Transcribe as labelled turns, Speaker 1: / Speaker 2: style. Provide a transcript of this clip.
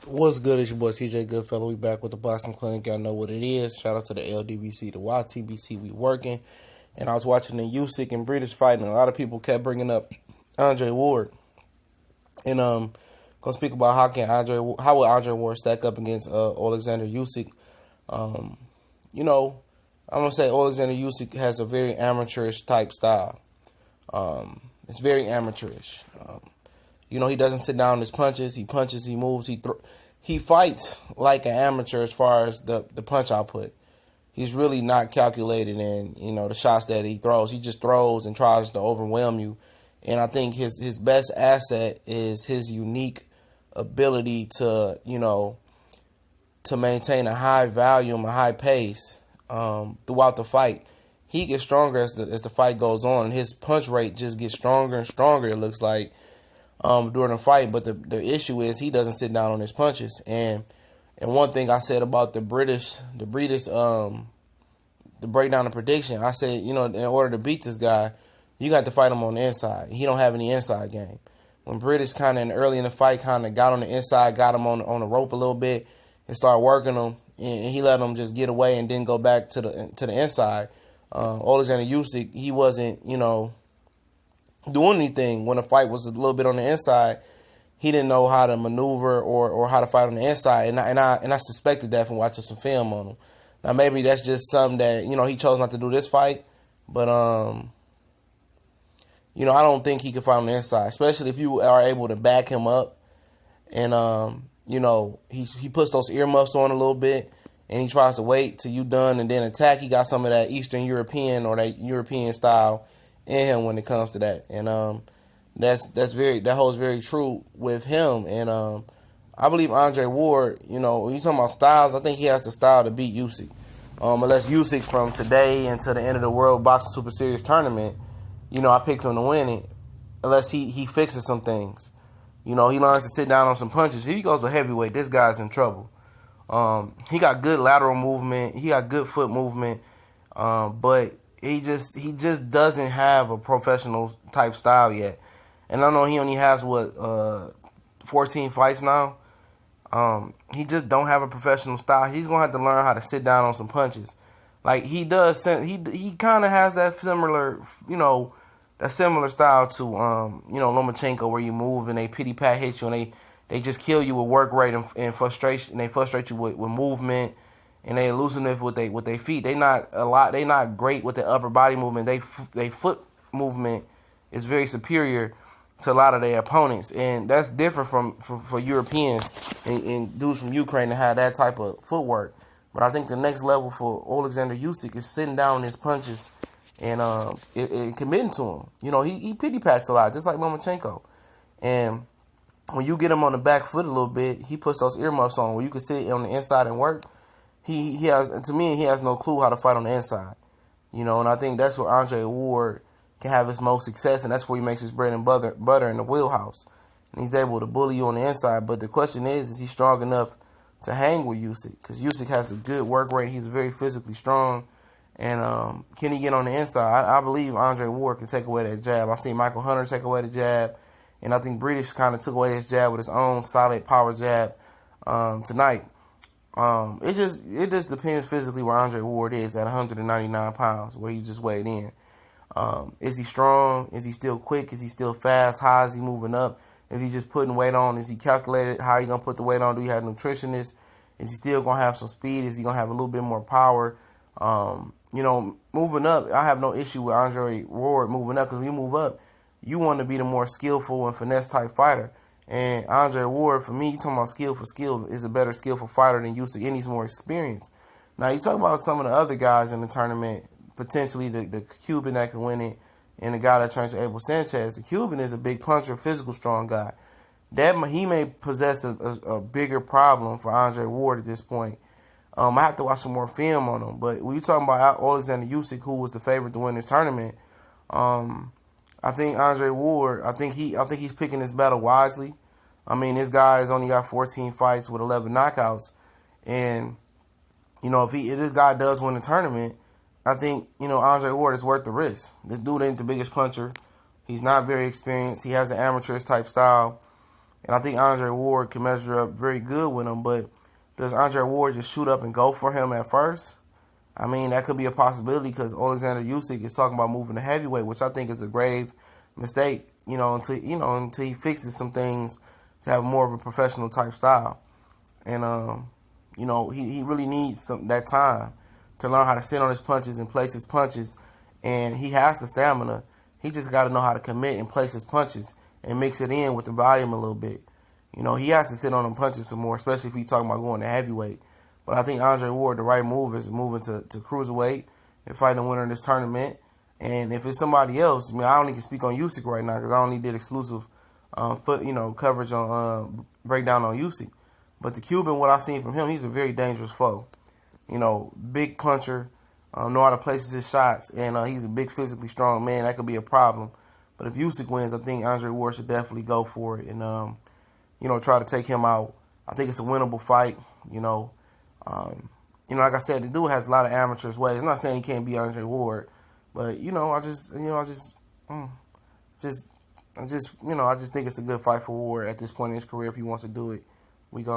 Speaker 1: What's good? It's your boy CJ Goodfellow. We back with the Boxing Clinic. Y'all know what it is. Shout out to the LDBC, the YTBC. We working. And I was watching the Usyk and British fight, and a lot of people kept bringing up Andre Ward. And gonna speak about how will Andre Ward stack up against Oleksandr Usyk. You know, I'm gonna say Oleksandr Usyk has a very amateurish type style. It's very amateurish. He doesn't sit down his punches. He punches, he moves, he fights like an amateur as far as the punch output. He's really not calculated in, the shots that he throws. He just throws and tries to overwhelm you. And I think his best asset is his unique ability to, to maintain a high volume, a high pace throughout the fight. He gets stronger as the fight goes on, and his punch rate just gets stronger and stronger, it looks like, during the fight. But the issue is he doesn't sit down on his punches. And one thing I said about the breakdown of prediction, I said, in order to beat this guy, you got to fight him on the inside. He don't have any inside game. When British kind of early in the fight kind of got on the inside, got him on the rope a little bit, and started working him, and he let him just get away and then go back to the inside. Oleksandr Usyk, he wasn't, doing anything when the fight was a little bit on the inside. He didn't know how to maneuver or how to fight on the inside, and I suspected that from watching some film on him. Now maybe that's just something that he chose not to do this fight, but I don't think he can fight on the inside, especially if you are able to back him up, and he puts those earmuffs on a little bit, and he tries to wait till you done and then attack. He got some of that Eastern European or that European style in him when it comes to that, and that holds very true with him. And I believe Andre Ward, when you talking about styles, I think he has the style to beat Usyk. Unless Usyk from today until the end of the World Boxing Super Series tournament, I picked him to win it. Unless he fixes some things, he learns to sit down on some punches. If he goes to heavyweight, this guy's in trouble. He got good lateral movement, he got good foot movement, but he just doesn't have a professional type style yet. And I know he only has 14 fights now. He just don't have a professional style. He's gonna have to learn how to sit down on some punches, like he does. He kind of has that similar, that similar style to Lomachenko, where you move and they pity pat hit you, and they just kill you with work rate and frustration. And they frustrate you with movement, and they elusive with their feet. They not great with the upper body movement. They foot movement is very superior to a lot of their opponents, and that's different for Europeans and dudes from Ukraine to have that type of footwork. But I think the next level for Oleksandr Usyk is sitting down on his punches and committing to them. He pity pats a lot, just like Lomachenko. And when you get him on the back foot a little bit, he puts those earmuffs on where you can sit on the inside and work. He has no clue how to fight on the inside. And I think that's where Andre Ward can have his most success, and that's where he makes his bread and butter in the wheelhouse. And he's able to bully you on the inside. But the question is he strong enough to hang with Usyk? Because Usyk has a good work rate. He's very physically strong. And can he get on the inside? I believe Andre Ward can take away that jab. I've seen Michael Hunter take away the jab. And I think British kind of took away his jab with his own solid power jab tonight. It just depends physically where Andre Ward is at 199 pounds, where he just weighed in. Is he strong? Is he still quick? Is he still fast? How is he moving up? Is he just putting weight on? Is he calculated? How are you going to put the weight on? Do you have a nutritionist? Is he still going to have some speed? Is he going to have a little bit more power? Moving up, I have no issue with Andre Ward moving up, because when you move up, you want to be the more skillful and finesse type fighter. And Andre Ward, for me, you talking about skill for skill, is a better skillful fighter than Usyk, and he's more experienced. Now, you talk about some of the other guys in the tournament, potentially the Cuban that can win it, and the guy that trains with Abel Sanchez. The Cuban is a big puncher, physical, strong guy. He may possess a bigger problem for Andre Ward at this point. I have to watch some more film on him. But when you're talking about Oleksandr Usyk, who was the favorite to win this tournament, I think Andre Ward, I think he's picking his battle wisely. I mean, this guy has only got 14 fights with 11 knockouts. And, if this guy does win the tournament, I think, Andre Ward is worth the risk. This dude ain't the biggest puncher. He's not very experienced. He has an amateurish type style. And I think Andre Ward can measure up very good with him, but does Andre Ward just shoot up and go for him at first? I mean, that could be a possibility because Oleksandr Usyk is talking about moving to heavyweight, which I think is a grave mistake, until he fixes some things to have more of a professional type style. And, he really needs that time to learn how to sit on his punches and place his punches. And he has the stamina. He just got to know how to commit and place his punches and mix it in with the volume a little bit. He has to sit on them punches some more, especially if he's talking about going to heavyweight. But I think Andre Ward, the right move is moving to Cruiserweight and fighting the winner of this tournament. And if it's somebody else, I only can speak on Usyk right now because I only did exclusive coverage on breakdown on Usyk. But the Cuban, what I've seen from him, he's a very dangerous foe. Big puncher, know how to place his shots, and he's a big physically strong man. That could be a problem. But if Usyk wins, I think Andre Ward should definitely go for it and, try to take him out. I think it's a winnable fight, like I said, the dude has a lot of amateur's ways. I'm not saying he can't be Andre Ward, but I just think it's a good fight for Ward at this point in his career if he wants to do it. We go.